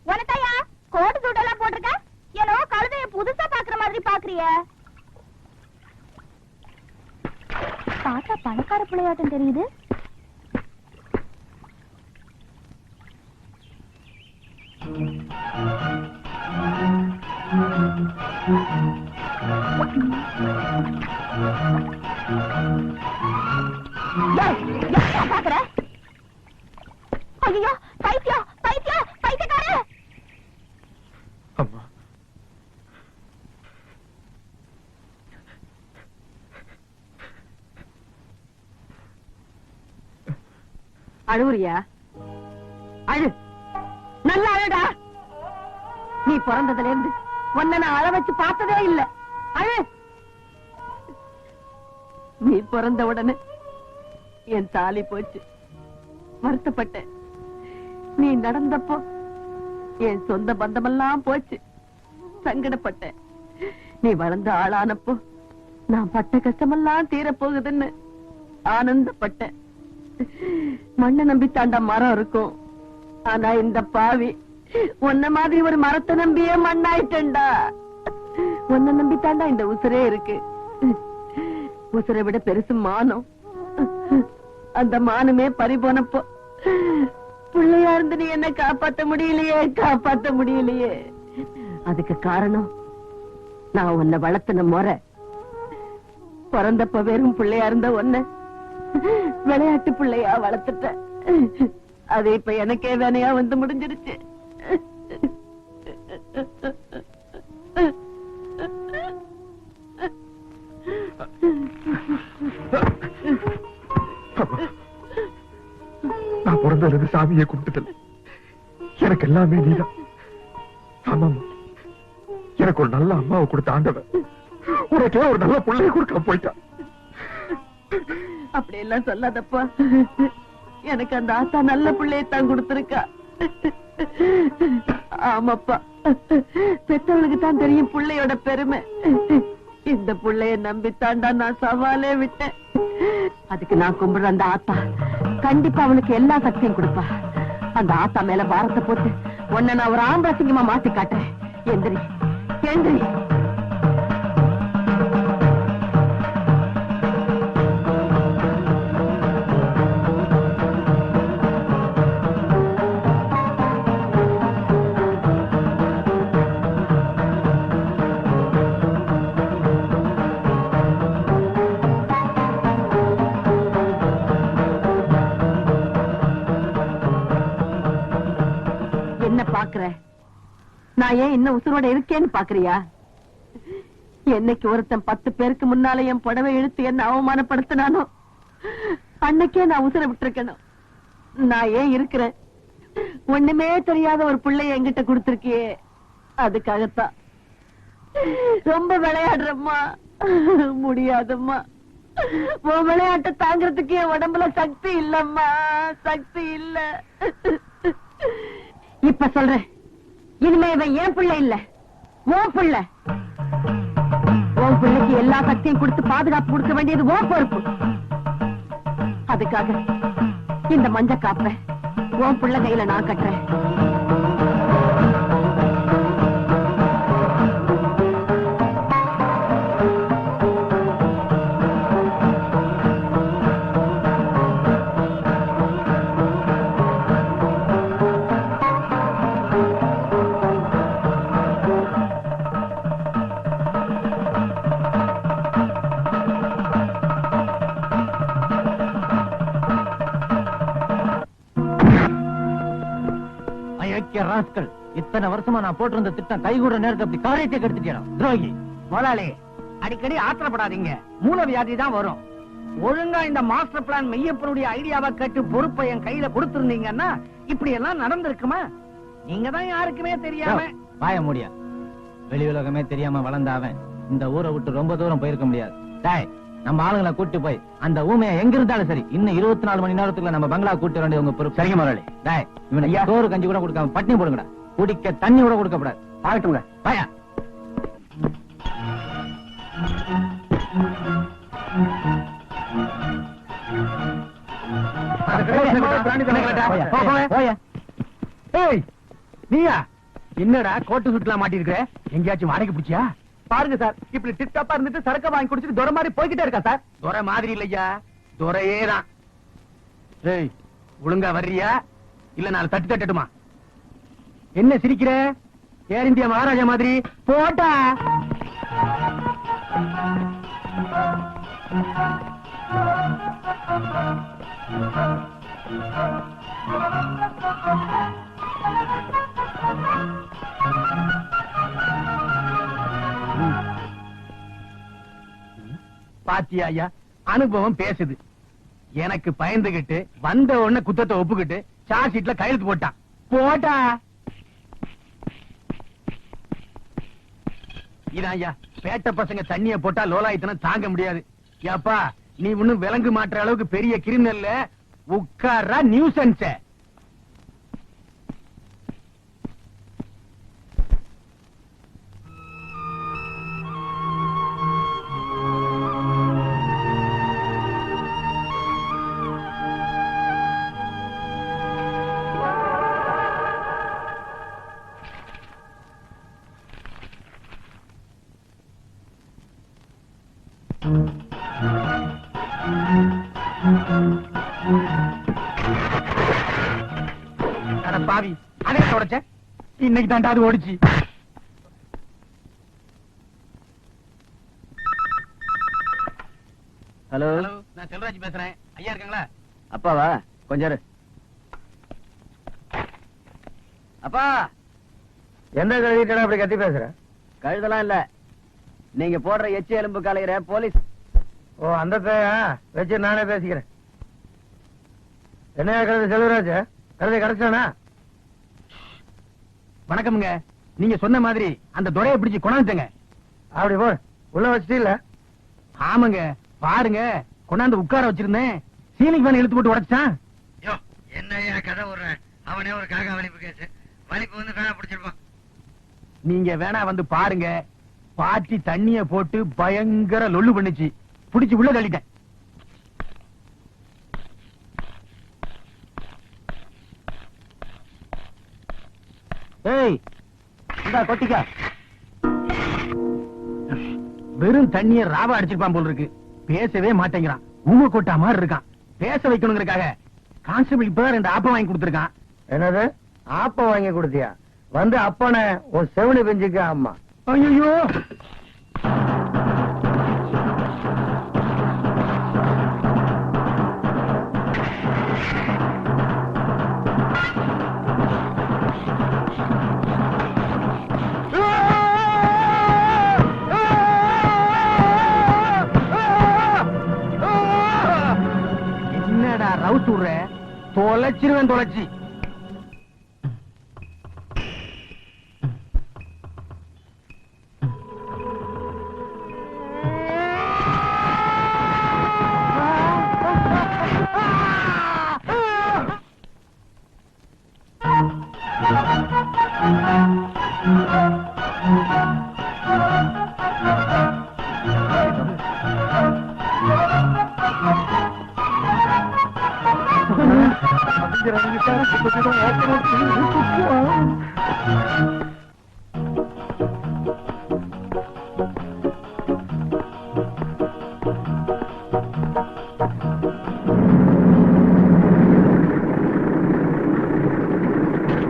உனத்தையா கோட்டு சூட்டெல்லாம் போட்டிருக்க? ஏனோ கழுதைய புதுசா பாக்குற மாதிரி பாக்குறிய. பார்த்தா பணக்கார பிள்ளையாட்டம் தெரியுது. பாக்குற? ஐயோ, பைத்தியம் பைத்தியம் பைத்தியக்கார! அம்மா, அழுவுறியா? அழு, நல்லா அழுடா. நீ பிறந்ததுல இருந்து உன்னை நான் அழ வச்சு பார்த்ததே இல்ல. அழு. நீ பிறந்த உடனே என் தாலி போச்சு, வருத்தப்பட்டேன். நீ நடந்தப்போ என் சொந்த பந்தமெல்லாம் போச்சு, சங்கடப்பட்டேன். நீ வளர்ந்த ஆளானப்போ நான் பட்ட கஷ்டமெல்லாம் தீரப்போகுதுன்னு ஆனந்தப்பட்டேன். மண்ணை நம்பித்தாண்டா மரம் இருக்கும், ஆனா இந்த பாவி உன்ன மாதிரி ஒரு மரத்தை நம்பியே மண்ணாயிட்டா. உன்னை நம்பித்தாண்டா இந்த உசுரே இருக்கு. உசுரை விட பெருசு மானம். அந்த மானமே பறி போனப்போ பிள்ளையா இருந்து நீ என்ன காப்பாத்த முடியலையே, காப்பாத்த முடியலையே. அதுக்கு காரணம் நான் உன்னை வளர்த்தன முறை. பிறந்தப்ப வெறும் பிள்ளையா இருந்த உன்னை விளையாட்டு பிள்ளையா வளர்த்துட்ட. அது இப்ப எனக்கே வேணையா வந்து முடிஞ்சிருச்சு. நான் பிறந்தது சாமியை கும்பிட்டதில்லை, எனக்கு எல்லாமே நீதான். ஆமாமா, எனக்கு ஒரு நல்ல அம்மாவை கொடுத்த ஆண்டவன் உனக்கே ஒரு நல்ல பிள்ளைய கொடுக்க போயிட்டான். அப்படி எல்லாம் சொல்லாதப்பா. எனக்கு அந்த ஆத்தா நல்ல பிள்ளையத்தான் கொடுத்திருக்கா. ஆமாப்பா, பெற்றவளுக்கு தான் தெரியும் பிள்ளையோட பெருமை. இந்த பிள்ளைய நம்பித்தாண்டா நான் சவாலே விட்டேன். அதுக்கு நான் கும்பிடுற அந்த ஆத்தா கண்டிப்பா அவனுக்கு எல்லா சக்தியும் கொடுப்பா. அந்த ஆத்தா மேல பாரத்தை போட்டு உன்னை நான் ஒரு ஆம்பளை சிங்கமா மாத்தி காட்டுறேன். எந்திரி எந்திரி. என்ன பாக்குற? நான் ஏன் இன்னும் உசுரோட இருக்கேன்னு பாக்குறியா? என்னைக்கு ஒருத்தன் 10 பேருக்கு முன்னால என் புடவை இழுத்து என்ன அவமானப்படுத்தினானோ அன்னைக்கே நான் உசுரை விட்டுருக்கணும். நான் ஏன் இருக்கிறேன்? ஒண்ணுமே தெரியாத ஒரு பிள்ளைய என்கிட்ட கொடுத்திருக்கியே, அதுக்காகத்தான். ரொம்ப விளையாடுறம்மா, முடியாதம்மா. உன் விளையாட்டை தாங்கிறதுக்கு என் உடம்புல சக்தி இல்லம்மா, சக்தி இல்ல. இப்ப சொல்றேன், இனிமே இவன் என் பிள்ளை இல்ல, உன் பிள்ளை. உன் பிள்ளைக்கு எல்லா சக்தியும் கொடுத்து பாதுகாப்பு கொடுக்க வேண்டியது உன் பொறுப்பு. அதுக்காக இந்த மஞ்ச காப்ப உன் பிள்ளை கையில நான் கட்டுறேன். இத்தனை வருஷமா நான் போட்டிருந்த திட்டம் கைகூட நேரத்தை அப்படி காரியத்தை கெடுத்துட்டா துரோகி. முதலாளி, அடிக்கடி ஆத்திரப்படாதீங்க, மூல வியாதி தான் வரும். ஒழுங்கா இந்த மாஸ்டர் பிளான் மெய்யப்பனுடைய ஐடியாவை கேட்டு பொறுப்பை என் கையில கொடுத்திருந்தீங்கன்னா இப்படி எல்லாம் நடந்திருக்குமா? நீங்க தான் யாருக்குமே தெரியாம வாய முடியா. வெளி உலகமே தெரியாம வளர்ந்தாவன் இந்த ஊரை விட்டு ரொம்ப தூரம் போயிருக்க முடியாது. டாய், நம்ம ஆளுங்களை கூட்டி போய் அந்த ஊமையை எங்க இருந்தாலும் சரி இன்னும் 24 மணி நேரத்துக்குள்ள நம்ம பங்களா கூட்டி வேண்டிய உங்க பொறுப்பு. சரிங்க முதலாளி. டாய், இவனை சோறு கஞ்சி கூட கொடுக்காம பட்டினி போடுங்கடா. குடிக்க தண்ணி கூட கொடுக்கப்படாது. ஆகட்டுங்க பயா. ஏய், நீயா என்னடா கோட்டு சுட்டுலாம் மாட்டிருக்கிற? எங்கேயாச்சும் வாடகை பிடிச்சியா? பாருங்க சார், இப்படி டிப்டாப்பா இருந்துட்டு சரக்க வாங்கி குடிச்சிட்டு துரை மாதிரி போய்கிட்டே இருக்கா சார். துரை மாதிரி இல்லையா, துரையே தான். ஏய், ஒழுங்கா வர்றியா இல்ல நான் தட்டு தட்டட்டுமா? என்ன சிரிக்கிற? ஏர் இந்தியா மகாராஜா மாதிரி போட்டா. பாத்தியா ஐயா, அனுபவம் பேசுது. எனக்கு பயந்துகிட்டு வந்த உடனே குத்தத்தை ஒப்புக்கிட்டு சார்ஜ் ஷீட்ல கையெழுத்து போட்டான். போட்டா. இதான் ஐயா, பேட்ட பசங்க தண்ணிய போட்டா லோலாயித்தனம் தாங்க முடியாது. ஏப்பா, நீ ஒண்ணும் விலங்கு மாற்ற அளவுக்கு பெரிய கிரிமினல்ல. உட்கார்றா நியூசன்ஸ். அட பாவி, அதே தொடச்ச. இன்னைக்கு தாண்டா அது ஓடிச்சு. ஹலோ, நான் செல்வராஜ் பேசுறேன். ஐயா இருக்காங்களா? அப்பாவா? கொஞ்சம் இரு. அப்பா, எந்த கழுவிட்டா அப்படி கத்தி பேசுற? கழுதெல்லாம் இல்ல, நீங்க போடுற எச்சி எலும்பு கலைகிற போலீஸ். ஓ, அந்த வச்சு நானே பேசிக்கிறேன். என்ன கழுது செல்வராஜ், கழுதை கிடைச்சானா? வணக்கம்ங்க. நீங்க சொன்ன மாதிரி அந்த துரையை பிடிச்சு கொண்டாந்துட்டேங்க. அப்படி போ, உள்ள வச்சுட்டு இல்ல? ஆமாங்க, பாருங்க, கொண்டாந்து உட்கார வச்சிருந்தேன். சீலிங் ஃபேன் இழுத்து போட்டு உடைச்சான். என்ன கதை விடுறேன்? அவனே ஒரு காக்கா வலிப்பு கேஸ் வலிப்பு வந்து வேணா பிடிச்சிருப்பான். நீங்க வேணா வந்து பாருங்க. பாட்டி தண்ணிய போட்டு பயங்கர லொள்ளு பண்ணுச்சு. புடிச்சு உள்ள தள்ளிட்டேன். ஏய், இந்தா கொட்டிக்கா. வெறும் தண்ணிய ராவா அடிச்சிருப்பான் போல இருக்கு. பேசவே மாட்டேங்கிறான். ஊம கொட்டா மாதிரி இருக்கான். பேச வைக்கணுங்கிறதுக்காக கான்ஸ்டபிள் இப்பதான் 2 ஆப்பம் வாங்கி கொடுத்திருக்கான். என்னது, ஆப்ப வாங்கி கொடுத்தியா? வந்து அப்பனை ஒரு செவனி பெஞ்சுக்க. அம்மா, ஐயோ, என்னடா ரவுஸ் விடுற? தொலைச்சிருவேன், தொலைச்சி.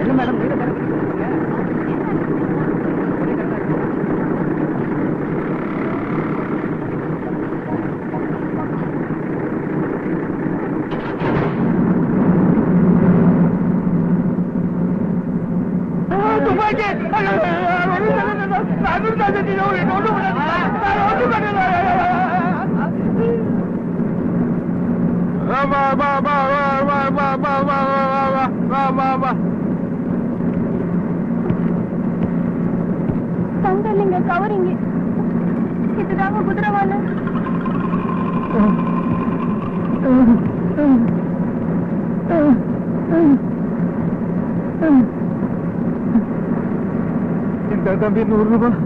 என்ன மேடம், வீடு கடை தங்க இல்லைங்க, கவரிங்க. இதுதாங்க குதிரவால. இந்த தம்பி 100 ரூபாய்.